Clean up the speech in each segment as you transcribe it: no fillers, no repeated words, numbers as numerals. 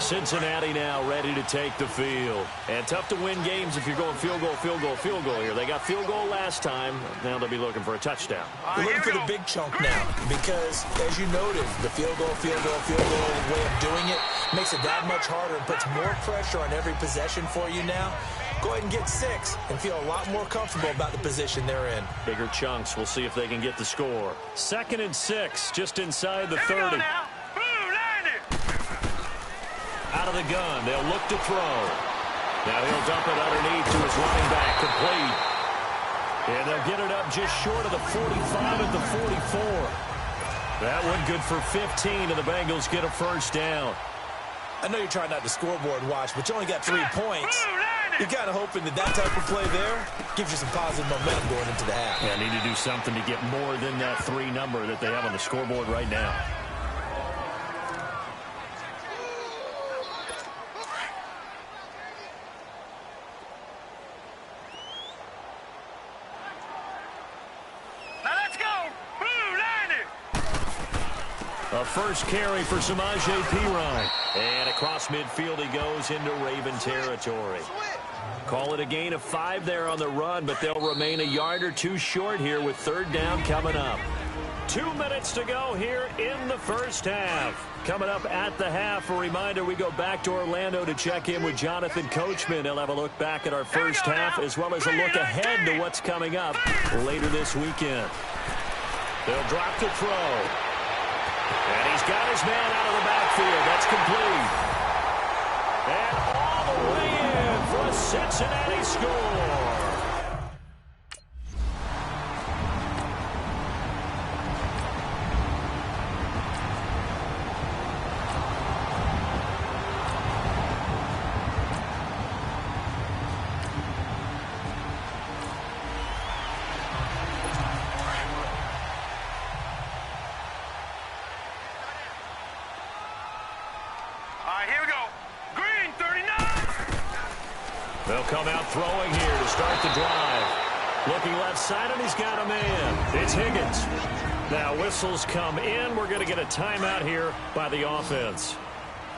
Cincinnati now ready to take the field. And tough to win games if you're going field goal, field goal, field goal here. They got field goal last time. Now they'll be looking for a touchdown. They're looking for the big chunk now because, as you noted, the field goal way of doing it makes it that much harder and puts more pressure on every possession for you now. Go ahead and get 6 and feel a lot more comfortable about the position they're in. Bigger chunks. We'll see if they can get the score. 2nd and 6, just inside the 30. Out of the gun, they'll look to throw. Now he'll dump it underneath to his running back, complete. And they'll get it up just short of the 45 at the 44. That one good for 15, and the Bengals get a first down. I know you're trying not to scoreboard watch, but you only got 3 points. You're kind of hoping that type of play there gives you some positive momentum going into the half. Yeah, need to do something to get more than that 3 number that they have on the scoreboard right now. A first carry for Samaje Perine. And across midfield he goes into Raven territory. Call it a gain of 5 there on the run, but they'll remain a yard or 2 short here with 3rd down coming up. 2 minutes to go here in the first half. Coming up at the half, a reminder, we go back to Orlando to check in with Jonathan Coachman. He'll have a look back at our first half as well as a look ahead to what's coming up later this weekend. They'll drop to throw. And he's got his man out of the backfield. That's complete. And all the way in for a Cincinnati score. They'll come out throwing here to start the drive. Looking left side, and he's got a man. It's Higgins. Now whistles come in. We're going to get a timeout here by the offense,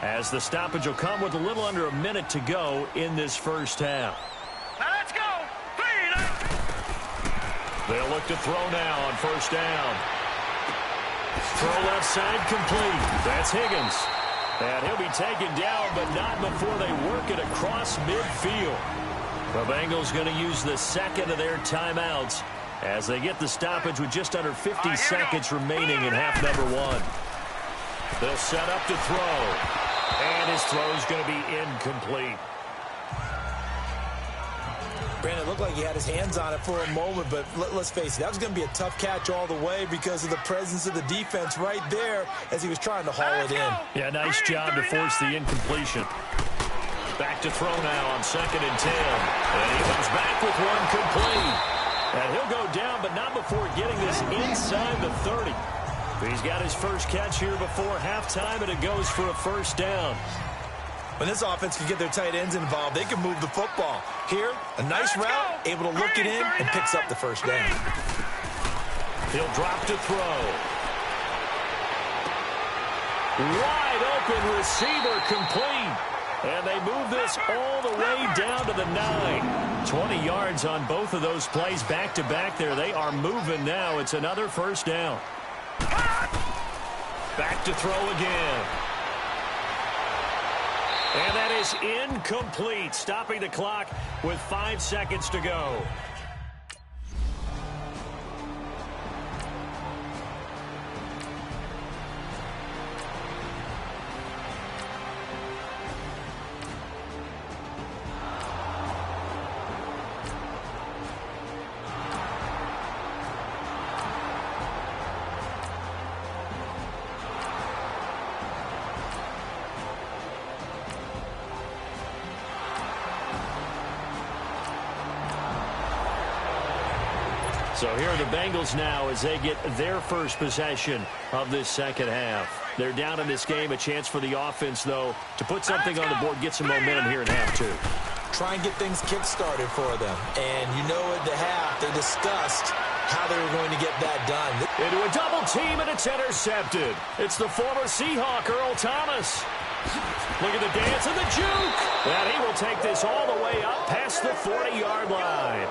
as the stoppage will come with a little under a minute to go in this first half. Now let's go. They'll look to throw now on first down. Throw left side complete. That's Higgins. And he'll be taken down, but not before they work it across midfield. The Bengals going to use the second of their timeouts as they get the stoppage with just under 50 seconds remaining in half number 1. They'll set up to throw. And his throw is going to be incomplete. Brandon, it looked like he had his hands on it for a moment, but let's face it, that was going to be a tough catch all the way because of the presence of the defense right there as he was trying to haul it in. Yeah, nice job to force the incompletion. Back to throw now on 2nd and 10. And he comes back with one complete. And he'll go down, but not before getting this inside the 30. He's got his first catch here before halftime, and it goes for a first down. When this offense can get their tight ends involved, they can move the football. Here, a nice route, able to look it in, and picks up the first down. He'll drop to throw. Wide open receiver complete. And they move this all the way down to the 9. 20 yards on both of those plays back-to-back there. They are moving now. It's another first down. Back to throw again. And that is incomplete, stopping the clock with 5 seconds to go. So here are the Bengals now as they get their first possession of this second half. They're down in this game. A chance for the offense, though, to put something on the board, get some momentum here in half 2. Try and get things kick-started for them. And you know at the half, they discussed how they were going to get that done. Into a double team, and it's intercepted. It's the former Seahawk, Earl Thomas. Look at the dance and the juke. And he will take this all the way up past the 40-yard line.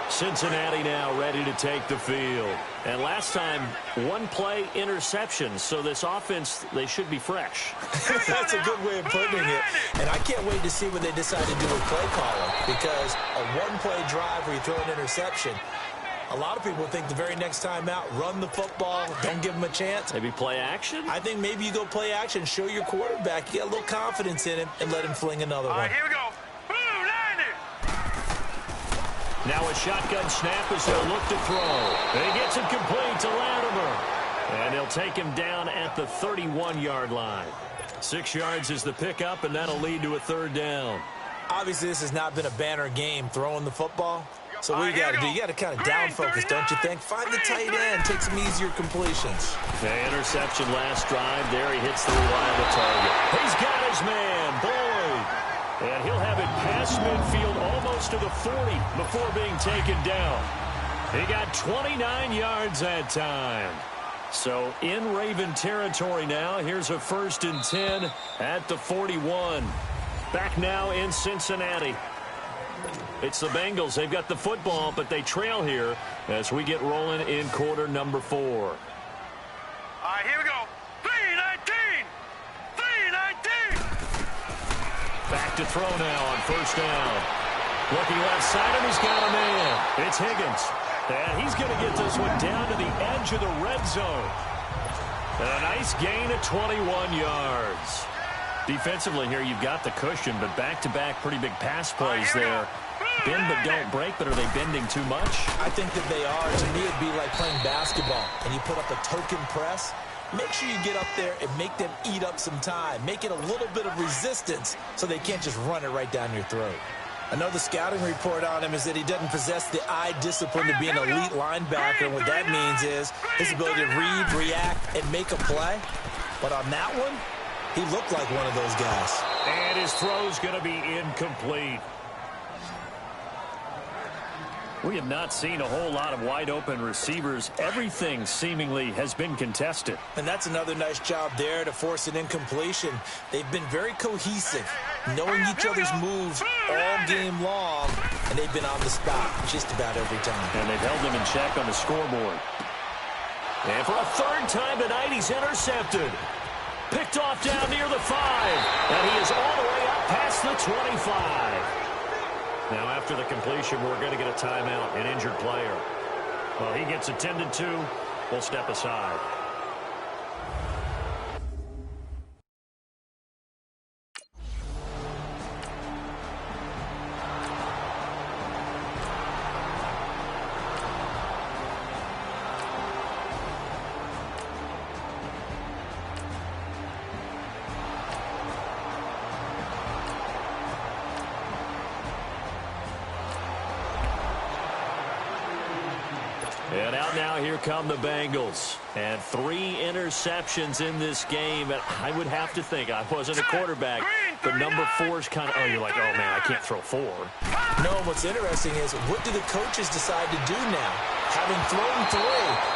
Cincinnati now ready to take the field. And last time, one play interception. So this offense, they should be fresh. That's a good way of putting it. And I can't wait to see what they decide to do with play calling. Because a one-play drive where you throw an interception, a lot of people think the very next time out, run the football, don't give them a chance. Maybe play action? I think maybe you go play action, show your quarterback, you get a little confidence in him, and let him fling another one. All right, here we go. Now a shotgun snap as they'll look to throw. And he gets it complete to Latimer. And they'll take him down at the 31-yard line. 6 yards is the pickup, and that'll lead to a third down. Obviously, this has not been a banner game throwing the football. So what you got to do, you got to kind of down focus, don't you think? Find the tight end, take some easier completions. The interception last drive. There he hits the reliable target. He's got his man, Boyd. And he'll have it past midfield almost to the 40 before being taken down. He got 29 yards that time. So in Raven territory now. Here's a 1st and 10 at the 41. Back now in Cincinnati. It's the Bengals. They've got the football, but they trail here as we get rolling in quarter number 4. All right, here we go. 3-19. 3-19. Back to throw now on 1st down. Looking left side, and he's got a man. It's Higgins. And he's going to get this one down to the edge of the red zone. And a nice gain of 21 yards. Defensively here, you've got the cushion, but back-to-back pretty big pass plays there. Bend but don't break, but are they bending too much? I think that they are. To me, it'd be like playing basketball, and you put up a token press. Make sure you get up there and make them eat up some time. Make it a little bit of resistance so they can't just run it right down your throat. I know the scouting report on him is that he doesn't possess the eye discipline to be an elite linebacker. And what that means is his ability to read, react, and make a play. But on that one, he looked like one of those guys. And his throw's going to be incomplete. We have not seen a whole lot of wide-open receivers. Everything seemingly has been contested. And that's another nice job there to force an incompletion. They've been very cohesive, knowing each other's moves all game long, and they've been on the spot just about every time. And they've held them in check on the scoreboard. And for a 3rd time tonight, he's intercepted. Picked off down near the 5. And he is all the way up past the 25. Now, after the completion, we're going to get a timeout, an injured player. Well, he gets attended to. We'll step aside. And out now, here come the Bengals. And 3 interceptions in this game. And I would have to think, I wasn't a quarterback, but number 4's kind of, you're like, oh, man, I can't throw 4. No, what's interesting is, what do the coaches decide to do now? Having thrown 3,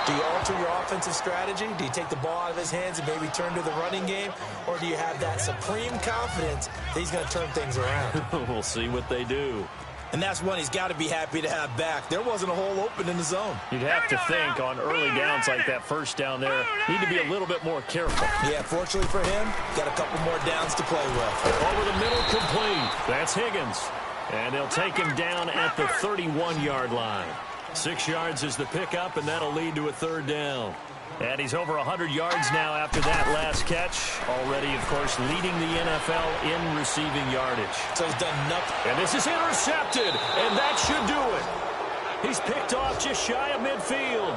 do you alter your offensive strategy? Do you take the ball out of his hands and maybe turn to the running game? Or do you have that supreme confidence that he's going to turn things around? We'll see what they do. And that's one he's got to be happy to have back. There wasn't a hole open in the zone. You'd have to think on early downs like that 1st down there, need to be a little bit more careful. Yeah, fortunately for him, got a couple more downs to play with. Over the middle, complete. That's Higgins. And they'll take him down at the 31-yard line. 6 yards is the pickup, and that'll lead to a 3rd down. And he's over 100 yards now after that last catch. Already, of course, leading the NFL in receiving yardage. So he's done nothing. And this is intercepted, and that should do it. He's picked off just shy of midfield.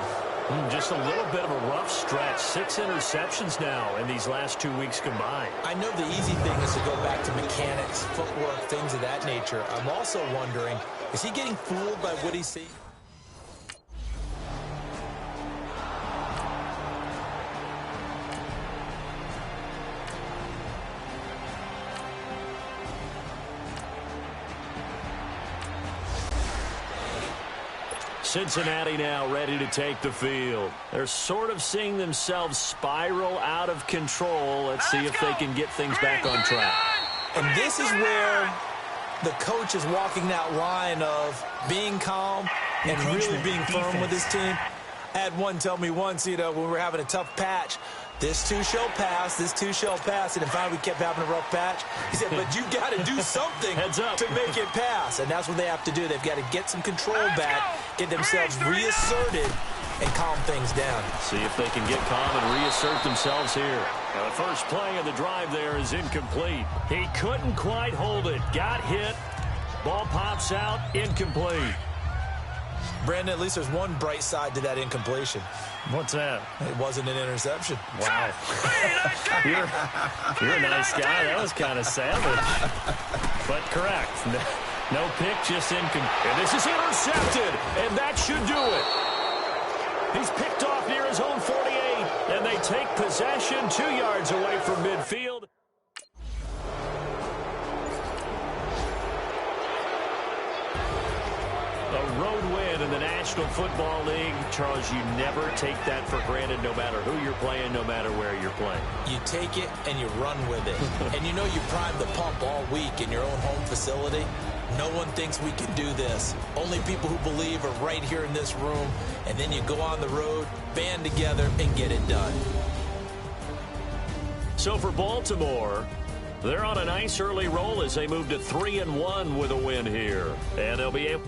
Just a little bit of a rough stretch. 6 interceptions now in these last 2 weeks combined. I know the easy thing is to go back to mechanics, footwork, things of that nature. I'm also wondering, is he getting fooled by what he's seeing? Cincinnati now ready to take the field. They're sort of seeing themselves spiral out of control. Let's see if they can get things back on track. And this is where the coach is walking that line of being calm and really being firm with his team. I had one tell me once, when we were having a tough patch, this too shall pass, this too shall pass. And finally we kept having a rough patch. He said, but you got to do something to make it pass. And that's what they have to do. They've got to get some control back, get themselves reasserted, and calm things down. See if they can get calm and reassert themselves here. Now the first play of the drive there is incomplete. He couldn't quite hold it. Got hit. Ball pops out. Incomplete. Brandon, at least there's one bright side to that incompletion. What's that? It wasn't an interception. Wow. you're a nice guy. That was kind of savage. But correct. No pick, just incomplete. And this is intercepted. And that should do it. He's picked off near his own 48. And they take possession 2 yards away from midfield. A road win in the National Football League. Charles, you never take that for granted no matter who you're playing, no matter where you're playing. You take it and you run with it. And you know you primed the pump all week in your own home facility. No one thinks we can do this. Only people who believe are right here in this room. And then you go on the road, band together, and get it done. So for Baltimore, they're on a nice early roll as they move to 3-1 with a win here. And they'll be able...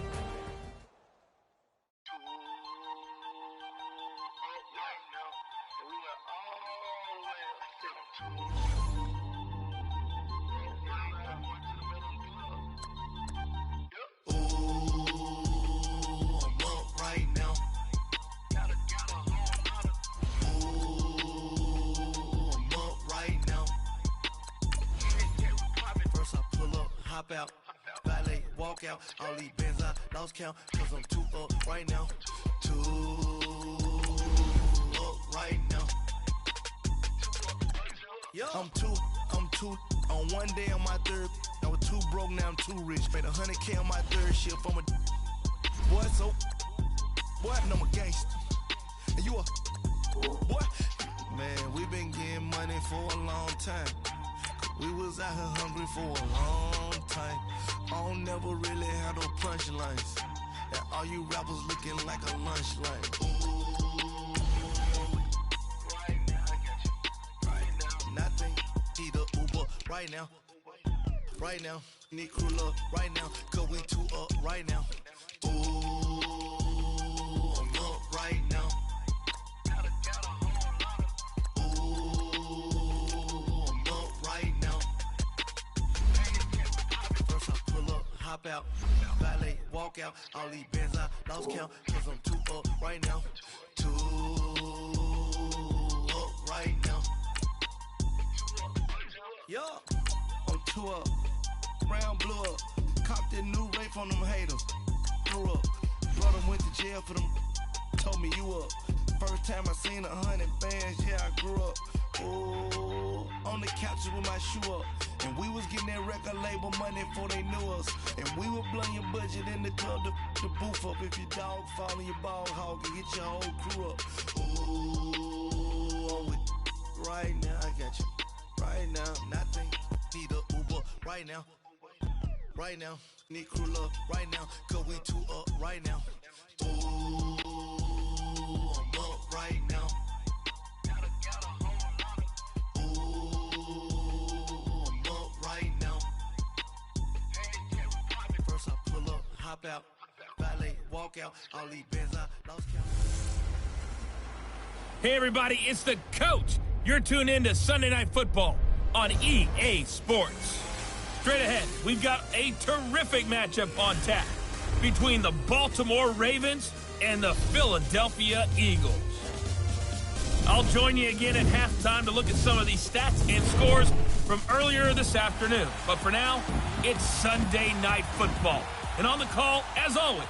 Out, valet, walk out, all these bands I lost count, cause I'm 2 up right now, 2 up right now, I'm two, on one day on my third, I was 2 broke, now I'm 2 rich, made 100K on my third shift, I'm a boy, so, boy, and I'm a gangster, and you a, boy, man, we been getting money for a long time. We was out here hungry for a long time. I don't never really have no punchlines. And all you rappers looking like a lunch line. Right now, I got you. Right now, nothing. Need a Uber right now. Right now, need crew up right now. Cause we 2 up right now. Ooh, I'm up right now. Hop out, valet, walk out, all these bands I lost count, cause I'm 2 up right now, 2 up right now, yeah, I'm 2 up, brown blew up, copped that new rape on them haters, grew up, brother went to jail for them, told me you up, first time I seen 100 bands, yeah I grew up, ooh, on the couches with my shoe up. And we was getting that record label money before they knew us. And we were blowing your budget in the club to boof up. If your dog fall in your ball hog and get your whole crew up. Ooh, I'm with right now, I got you. Right now, nothing. Need a Uber right now. Right now, need crew up right now. Cause we 2 up right now. Ooh, I'm up right now. Hop out, valet, walk out, all these bands I lost count. Hey everybody, it's the coach. You're tuned in to Sunday Night Football on EA Sports. Straight ahead, we've got a terrific matchup on tap between the Baltimore Ravens and the Philadelphia Eagles. I'll join you again at halftime to look at some of these stats and scores from earlier this afternoon. But for now, it's Sunday Night Football. And on the call, as always,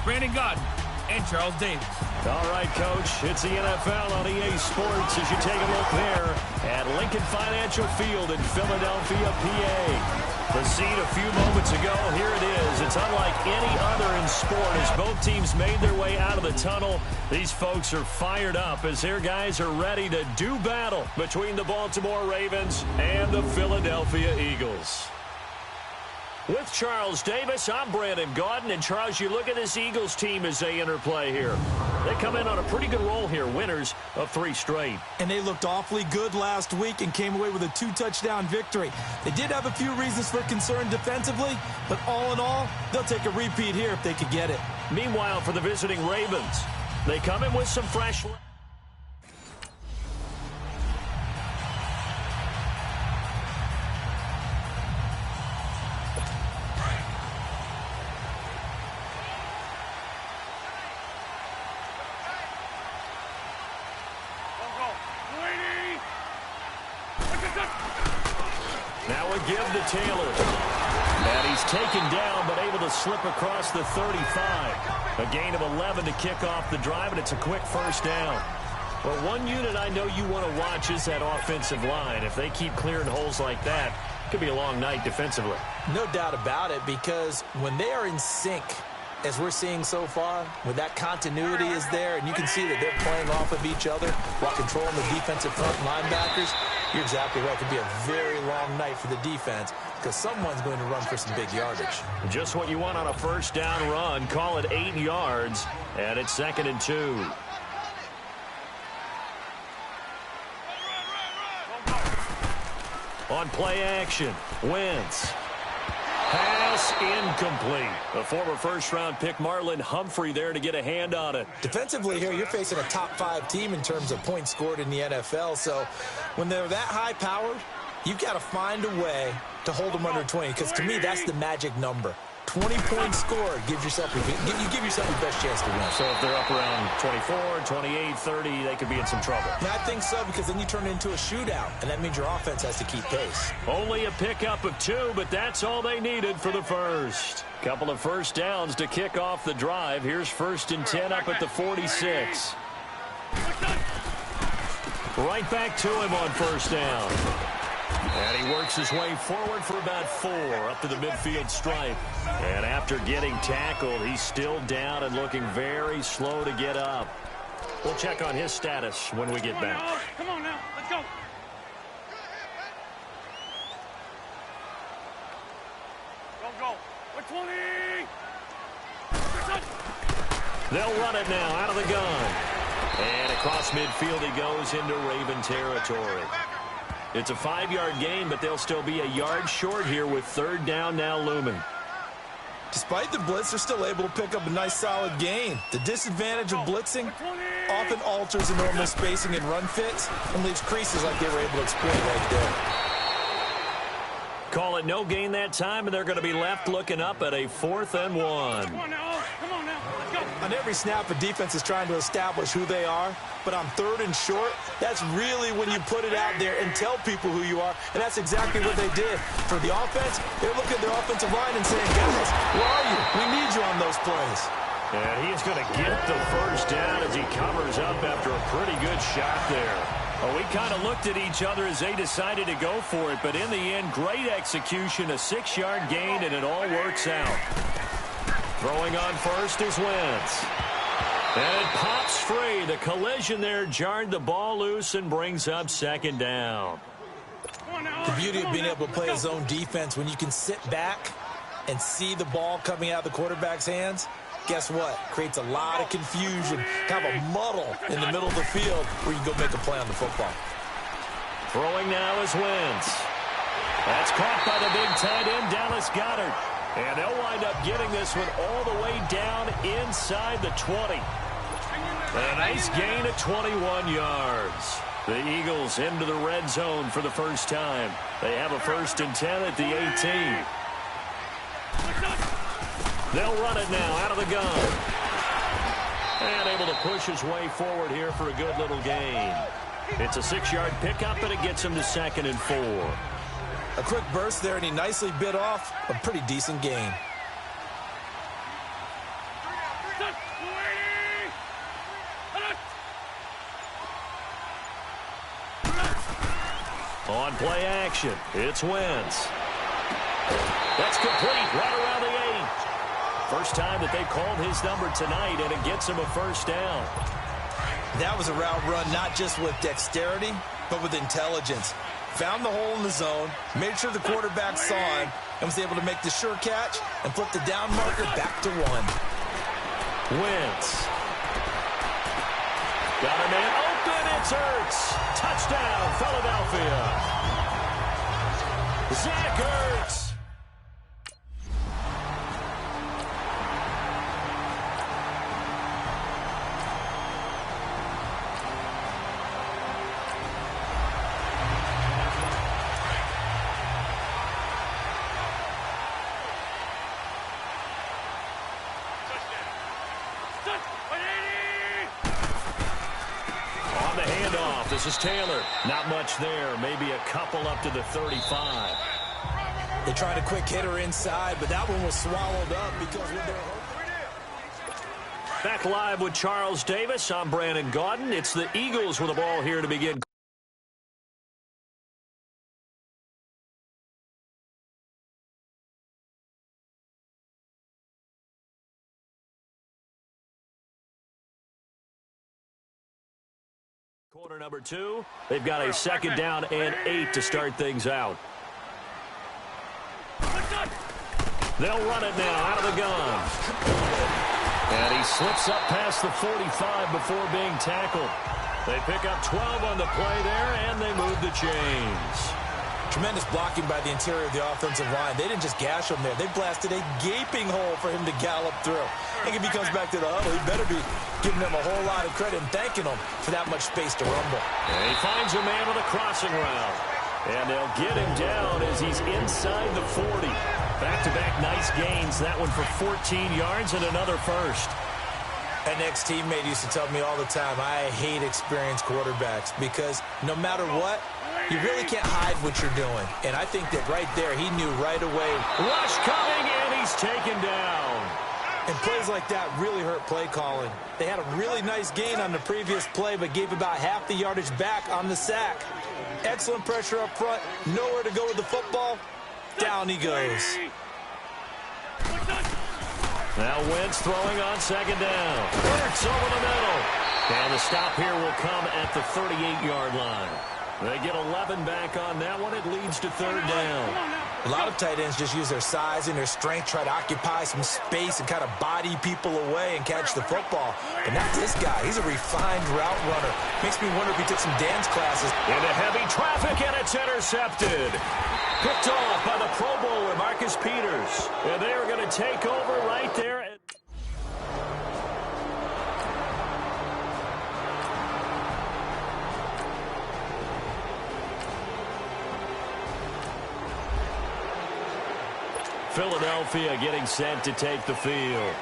Brandon Godden and Charles Davis. All right, Coach, it's the NFL on EA Sports as you take a look there at Lincoln Financial Field in Philadelphia, PA. The scene a few moments ago, here it is. It's unlike any other in sport as both teams made their way out of the tunnel. These folks are fired up as their guys are ready to do battle between the Baltimore Ravens and the Philadelphia Eagles. With Charles Davis, I'm Brandon Gaudin. And, Charles, you look at this Eagles team as they interplay here. They come in on a pretty good roll here, winners of 3 straight. And they looked awfully good last week and came away with a 2-touchdown victory. They did have a few reasons for concern defensively, but all in all, they'll take a repeat here if they could get it. Meanwhile, for the visiting Ravens, they come in with some fresh... Now we give to Taylor. And he's taken down, but able to slip across the 35. A gain of 11 to kick off the drive, and it's a quick first down. Well, one unit I know you want to watch is that offensive line. If they keep clearing holes like that, it could be a long night defensively. No doubt about it, because when they are in sync, as we're seeing so far, when that continuity is there, and you can see that they're playing off of each other while controlling the defensive front linebackers, you're exactly right. It could be a very long night for the defense because someone's going to run for some big yardage. Just what you want on a first down run. Call it 8 yards, and it's 2nd and 2. On play action, Wentz. Pass incomplete. The former first-round pick Marlon Humphrey there to get a hand on it. Defensively here, you're facing a top-5 team in terms of points scored in the NFL. So when they're that high-powered, you've got to find a way to hold them under 20. Because to me, that's the magic number. 20 points scored gives yourself your best chance to win. So if they're up around 24, 28, 30, they could be in some trouble. Yeah, I think so, because then you turn it into a shootout, and that means your offense has to keep pace. Only a pickup of 2, but that's all they needed for the first. Couple of first downs to kick off the drive. Here's 1st and 10 up at the 46. Right back to him on first down. And he works his way forward for about 4 up to the midfield stripe. And after getting tackled, he's still down and looking very slow to get up. We'll check on his status when we get back. Come on now, let's go. Go. We're 20. They'll run it now out of the gun. And across midfield he goes into Raven territory. It's a 5-yard gain, but they'll still be a yard short here with 3rd down now looming. Despite the blitz, they're still able to pick up a nice solid gain. The disadvantage of blitzing often alters the normal spacing and run fits and leaves creases like they were able to exploit right there. Call it no gain that time, and they're going to be left looking up at a 4th and 1. Come on now, let's go. On every snap, a defense is trying to establish who they are, but on 3rd and short, that's really when you put it out there and tell people who you are, and that's exactly what they did. For the offense, they're looking at their offensive line and saying, guys, where are you? We need you on those plays. And he's going to get the first down as he covers up after a pretty good shot there. Well, we kind of looked at each other as they decided to go for it, but in the end, great execution, a 6-yard gain, and it all works out. Throwing on first is Wentz. And it pops free. The collision there jarred the ball loose and brings up 2nd down. The beauty of being able to play a zone defense when you can sit back and see the ball coming out of the quarterback's hands, guess what? Creates a lot of confusion, kind of a muddle in the middle of the field where you can go make a play on the football. Throwing now is Wentz. That's caught by the big tight end, Dallas Goedert. And they'll wind up getting this one all the way down inside the 20. A nice gain of 21 yards. The Eagles into the red zone for the first time. They have a 1st and 10 at the 18. They'll run it now out of the gun. And able to push his way forward here for a good little gain. It's a 6-yard pickup, and it gets him to 2nd and 4. A quick burst there, and he nicely bit off a pretty decent gain. On play action, it's Wentz. That's complete right around the 8. First time that they called his number tonight, and it gets him a first down. That was a route run not just with dexterity, but with intelligence. Found the hole in the zone, made sure the quarterback saw him, and was able to make the sure catch and flip the down marker back to 1. Wentz. Got a man open. It's Ertz. Touchdown, Philadelphia. Zach Ertz. This is Taylor. Not much there. Maybe a couple up to the 35. They tried a quick hitter inside, but that one was swallowed up because when they're back live with Charles Davis. I'm Brandon Gaudin. It's the Eagles with the ball here to begin. Quarter number 2. They've got a second down and 8 to start things out. They'll run it now out of the gun. And he slips up past the 45 before being tackled. They pick up 12 on the play there, and they move the chains. Tremendous blocking by the interior of the offensive line. They didn't just gash him there. They blasted a gaping hole for him to gallop through. I think if he comes back to the huddle, he better be giving them a whole lot of credit and thanking them for that much space to rumble. And he finds a man with a crossing route. And they'll get him down as he's inside the 40. Back-to-back nice gains. That one for 14 yards and another first. An ex-teammate used to tell me all the time, I hate experienced quarterbacks because no matter what, you really can't hide what you're doing. And I think that right there, he knew right away. Rush coming, and he's taken down. And plays like that really hurt play calling. They had a really nice gain on the previous play, but gave about half the yardage back on the sack. Excellent pressure up front. Nowhere to go with the football. Down he goes. Now Wentz throwing on second down. Hurts over the middle. And the stop here will come at the 38-yard line. They get 11 back on that one. It leads to third down. A lot of tight ends just use their size and their strength, try to occupy some space and kind of body people away and catch the football. But not this guy. He's a refined route runner. Makes me wonder if he took some dance classes. Into heavy traffic, and it's intercepted. Picked off by the Pro Bowler, Marcus Peters. And they are going to take over right there. Philadelphia getting set to take the field.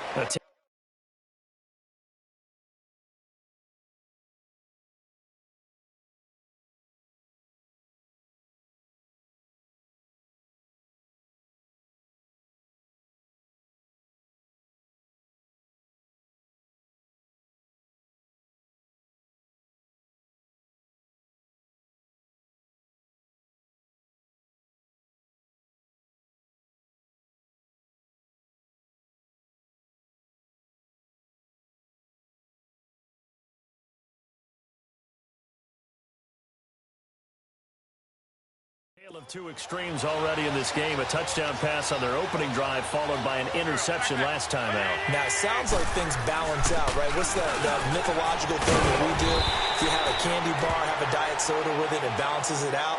Of two extremes already in this game. A touchdown pass on their opening drive followed by an interception last time out. Now, it sounds like things balance out, right? What's that mythological thing that we do? If you have a candy bar, have a diet soda with it, it balances it out.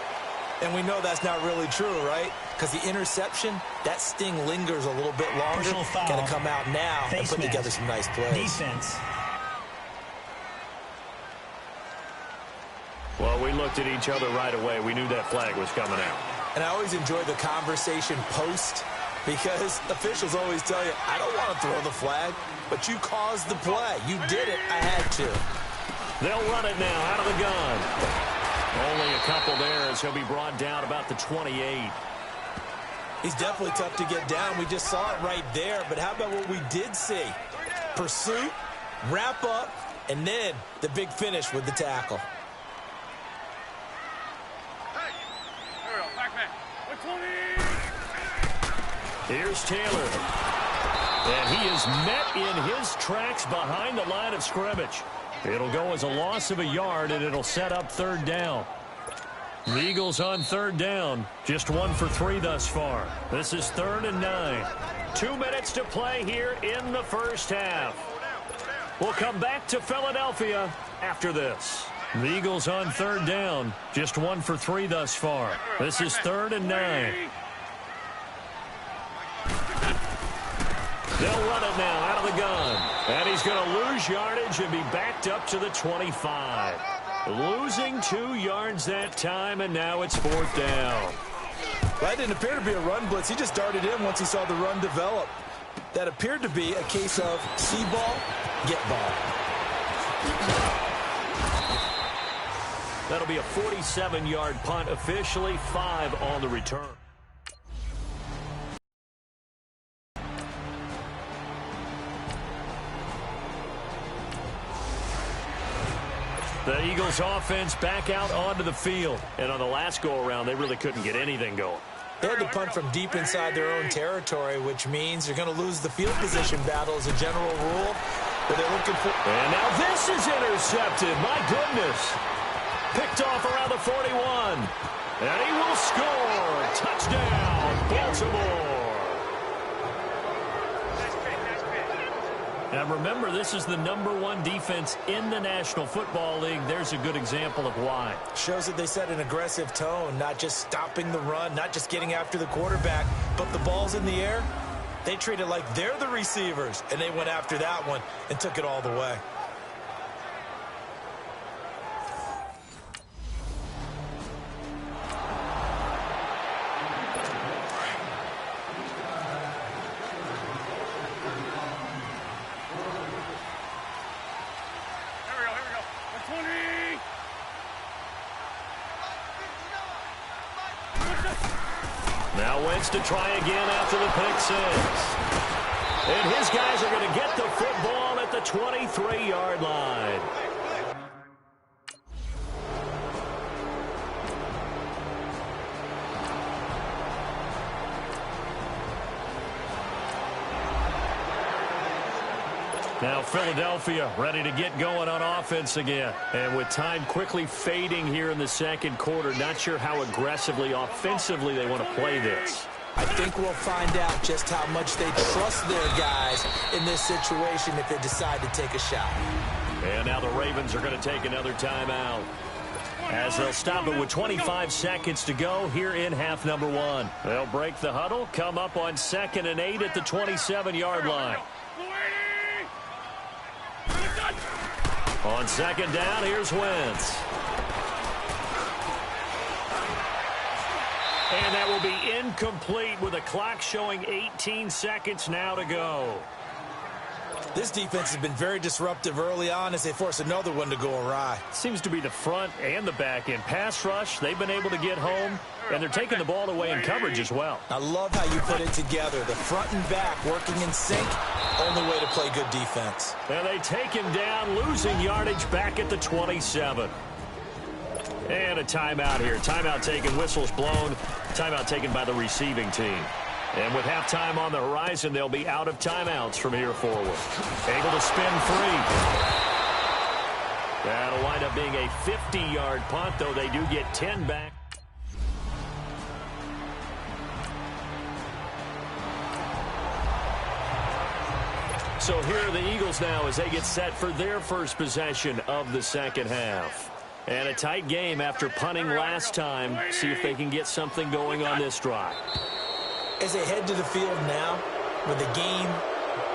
And we know that's not really true, right? Because the interception, that sting lingers a little bit longer. Got to come out now and put together some nice plays. Defense. Well, we looked at each other right away. We knew that flag was coming out. And I always enjoy the conversation post because officials always tell you, I don't want to throw the flag, but you caused the play. You did it. I had to. They'll run it now out of the gun. Only a couple there as he'll be brought down about the 28. He's definitely tough to get down. We just saw it right there. But how about what we did see? Pursuit, wrap up, and then the big finish with the tackle. Here's Taylor. And he is met in his tracks behind the line of scrimmage. It'll go as a loss of a yard, and it'll set up third down. The Eagles on third down. Just 1 for 3 thus far. This is 3rd and 9. 2 minutes to play here in the first half. We'll come back to Philadelphia after this. The Eagles on third down. Just 1 for 3 thus far. This is 3rd and 9. They'll run it now out of the gun. And he's going to lose yardage and be backed up to the 25. Losing 2 yards that time, and now it's 4th down. That didn't appear to be a run blitz. He just darted in once he saw the run develop. That appeared to be a case of see ball, get ball. That'll be a 47-yard punt, officially 5 on the return. The Eagles offense back out onto the field. And on the last go-around, they really couldn't get anything going. They had to punt from deep inside their own territory, which means they're going to lose the field position battle as a general rule. But they're looking for... And now this is intercepted. My goodness. Picked off around the 41. And he will score. Touchdown, Baltimore. Now remember, this is the #1 defense in the National Football League. There's a good example of why. Shows that they set an aggressive tone, not just stopping the run, not just getting after the quarterback, but the ball's in the air. They treat it like they're the receivers, and they went after that one and took it all the way. Now Wentz to try again after the pick 6. And his guys are going to get the football at the 23-yard line. Now Philadelphia ready to get going on offense again. And with time quickly fading here in the second quarter, not sure how aggressively, offensively they want to play this. I think we'll find out just how much they trust their guys in this situation if they decide to take a shot. And now the Ravens are going to take another timeout, as they'll stop it with 25 seconds to go here in half number 1. They'll break the huddle, come up on 2nd and 8 at the 27-yard line. On 2nd down, here's Wentz. And that will be incomplete with a clock showing 18 seconds now to go. This defense has been very disruptive early on as they force another one to go awry. Seems to be the front and the back end. Pass rush, they've been able to get home, and they're taking the ball away in coverage as well. I love how you put it together. The front and back working in sync, only way to play good defense. And they take him down, losing yardage back at the 27. And a timeout here. Timeout taken, whistles blown. Timeout taken by the receiving team. And with halftime on the horizon, they'll be out of timeouts from here forward. Able to spin free. That'll wind up being a 50-yard punt, though they do get 10 back. So here are the Eagles now as they get set for their first possession of the second half. And a tight game after punting last time. See if they can get something going on this drive. As they head to the field now, with the game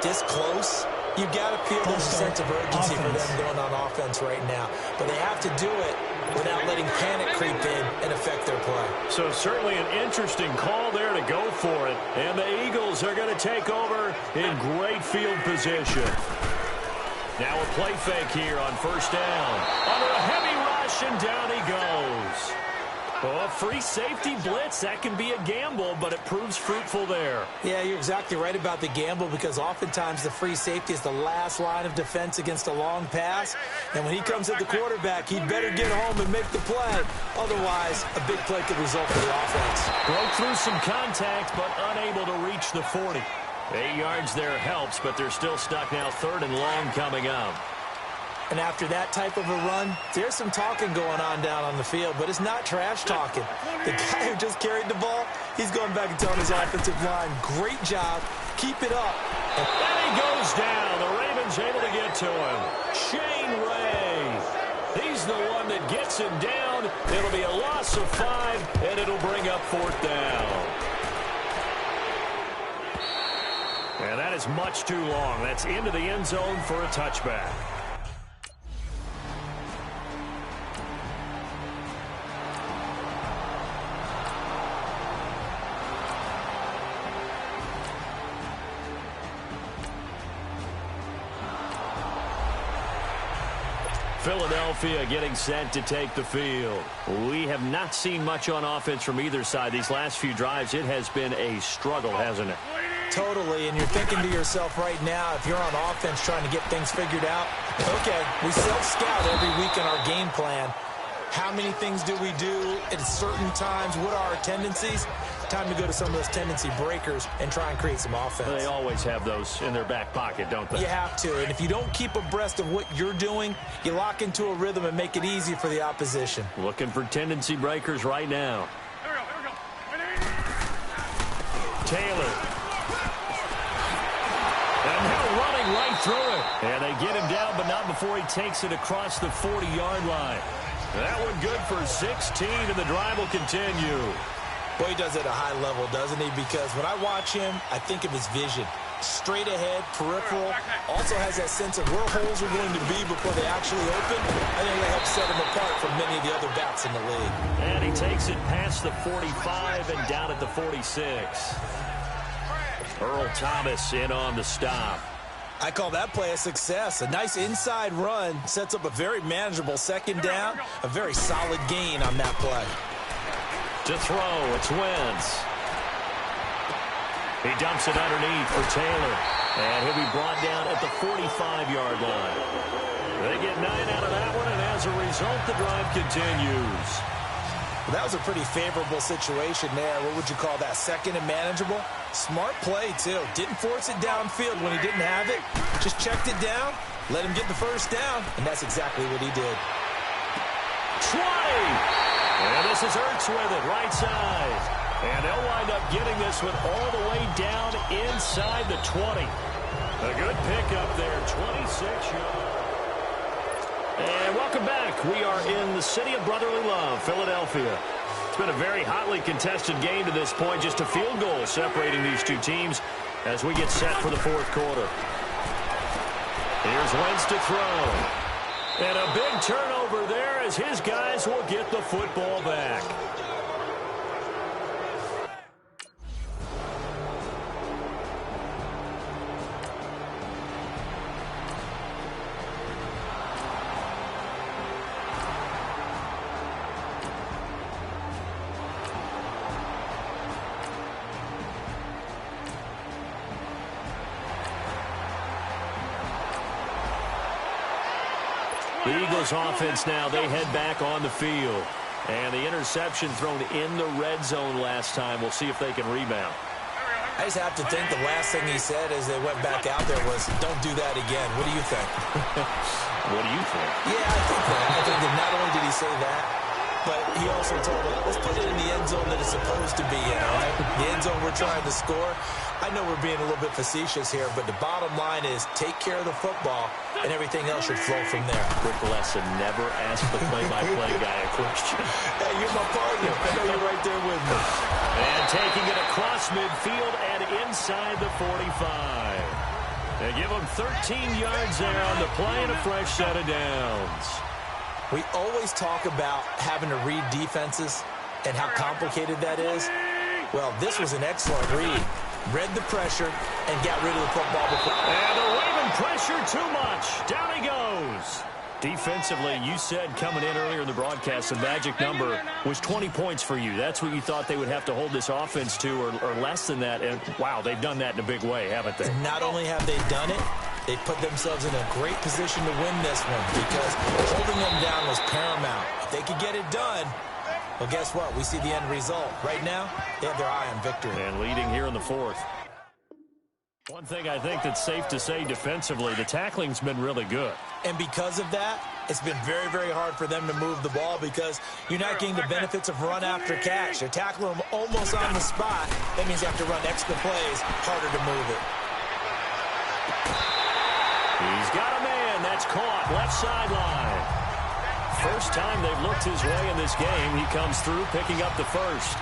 this close, you've got to feel there's a sense of urgency for them going on offense right now. But they have to do it without letting panic creep in and affect their play. So certainly an interesting call there to go for it. And the Eagles are going to take over in great field position. Now a play fake here on 1st down. Under a heavy rush, and down he goes. Oh, free safety blitz. That can be a gamble, but it proves fruitful there. Yeah, you're exactly right about the gamble because oftentimes the free safety is the last line of defense against a long pass. And when he comes at the quarterback, he'd better get home and make the play. Otherwise, a big play could result for the offense. Broke through some contact, but unable to reach the 40. 8 yards there helps, but they're still stuck now. 3rd and long coming up. And after that type of a run, there's some talking going on down on the field, but it's not trash talking. The guy who just carried the ball, he's going back and telling his offensive line, great job, keep it up. And he goes down. The Ravens able to get to him. Shane Ray. He's the one that gets him down. It'll be a loss of 5, and it'll bring up 4th down. And that is much too long. That's into the end zone for a touchback. Philadelphia getting set to take the field. We have not seen much on offense from either side. These last few drives, it has been a struggle, hasn't it? Totally, and you're thinking to yourself right now, if you're on offense trying to get things figured out, okay, we self-scout every week in our game plan. How many things do we do at certain times? What are our tendencies? Time to go to some of those tendency breakers and try and create some offense. They always have those in their back pocket, don't they? You have to, and if you don't keep abreast of what you're doing, you lock into a rhythm and make it easy for the opposition. Looking for tendency breakers right now. Here we go. Taylor. And now running right through it. And they get him down, but not before he takes it across the 40-yard line. That one good for 16, and the drive will continue. Boy, he does it at a high level, doesn't he? Because when I watch him, I think of his vision. Straight ahead, peripheral. Also has that sense of where holes are going to be before they actually open. I think that helps set him apart from many of the other backs in the league. And he takes it past the 45 and down at the 46. Earl Thomas in on the stop. I call that play a success. A nice inside run sets up a very manageable 2nd down. A very solid gain on that play. To throw, it's Wentz. He dumps it underneath for Taylor. And he'll be brought down at the 45-yard line. They get 9 out of that one, and as a result, the drive continues. Well, that was a pretty favorable situation there. What would you call that? 2nd and manageable? Smart play, too. Didn't force it downfield when he didn't have it. Just checked it down, let him get the 1st down, and that's exactly what he did. 20! And this is Ertz with it, right side. And they'll wind up getting this one all the way down inside the 20. A good pickup there, 26 yards. And welcome back. We are in the city of brotherly love, Philadelphia. It's been a very hotly contested game to this point. Just a field goal separating these two teams as we get set for the 4th quarter. Here's Wentz to throw. And a big turnover there as his guys will get the football back. The Eagles offense now, they head back on the field. And the interception thrown in the red zone last time. We'll see if they can rebound. I just have to think the last thing he said as they went back out there was, don't do that again. What do you think? What do you think? Yeah, I think that. I think that not only did he say that, but he also told them, let's put it in the end zone that it's supposed to be in, all right? The end zone we're trying to score. I know we're being a little bit facetious here, but the bottom line is take care of the football, and everything else should flow from there. Quick lesson, never ask the play-by-play guy a question. Hey, you're my partner. I know you're right there with me. And taking it across midfield and inside the 45. They give him 13 yards there on the play and a fresh set of downs. We always talk about having to read defenses and how complicated that is. Well, this was an excellent read. Read the pressure and got rid of the football before. And the Raven pressure too much. Down he goes. Defensively, you said coming in earlier in the broadcast, the magic number was 20 points for you. That's what you thought they would have to hold this offense to, or less than that. And, wow, they've done that in a big way, haven't they? Not only have they done it, they put themselves in a great position to win this one because holding them down was paramount. If they could get it done, well, guess what? We see the end result. Right now, they have their eye on victory. And leading here in the fourth. One thing I think that's safe to say defensively, the tackling's been really good. And because of that, it's been very, very hard for them to move the ball because you're not getting the benefits of run after catch. You're tackling them almost on the spot. That means you have to run extra plays, harder to move it. He's got a man. That's caught left sideline. First time they've looked his way in this game. He comes through picking up the first.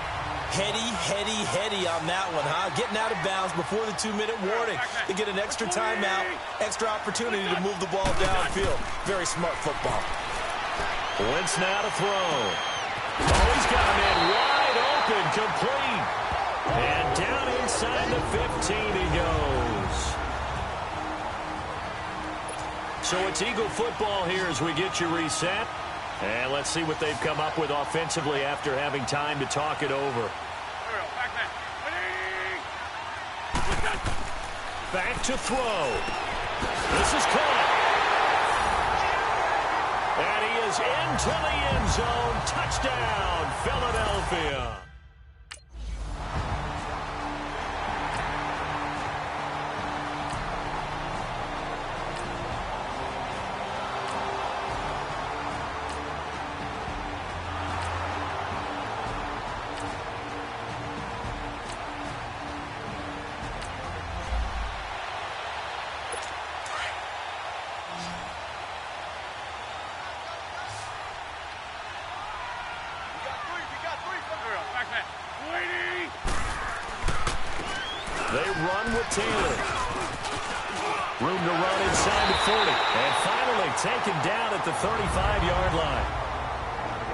Heady on that one, huh? Getting out of bounds before the 2-minute warning. They get an extra timeout, extra opportunity to move the ball downfield. Very smart football. Wentz now to throw. Oh, he's got a man wide open, complete. And down inside the 15 he goes. So it's Eagle football here as we get you reset. And let's see what they've come up with offensively after having time to talk it over. Back to throw. This is caught. And he is into the end zone. Touchdown, Philadelphia. They run with Taylor. Room to run inside the 40. And finally taken down at the 35-yard line.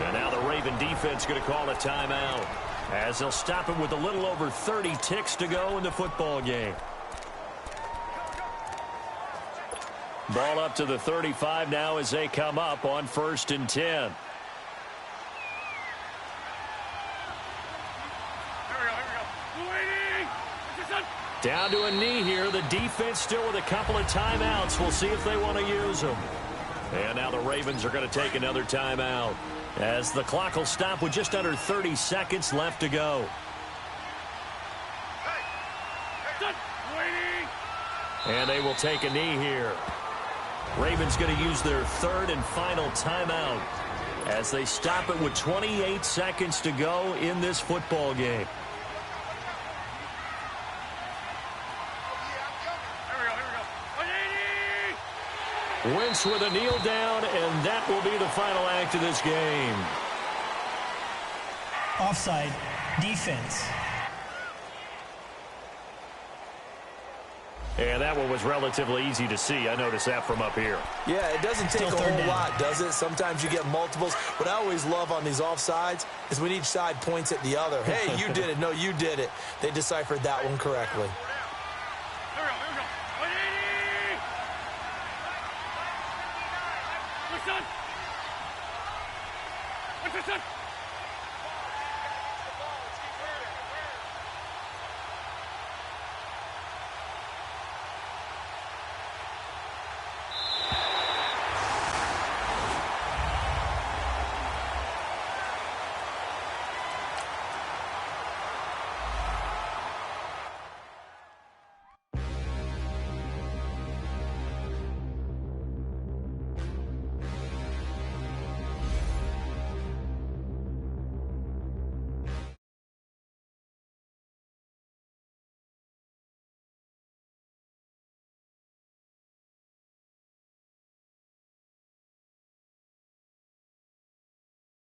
And now the Raven defense going to call a timeout as they'll stop it with a little over 30 ticks to go in the football game. Ball up to the 35 now as they come up on 1st and 10. Down to a knee here. The defense still with a couple of timeouts. We'll see if they want to use them. And now the Ravens are going to take another timeout as the clock will stop with just under 30 seconds left to go. And they will take a knee here. Ravens going to use their 3rd and final timeout as they stop it with 28 seconds to go in this football game. Wentz with a kneel down, and that will be the final act of this game. Offside, defense. And that one was relatively easy to see. I noticed that from up here. Yeah, it doesn't take a whole lot, does it? Sometimes you get multiples. What I always love on these offsides is when each side points at the other. Hey, you did it. No, you did it. They deciphered that one correctly.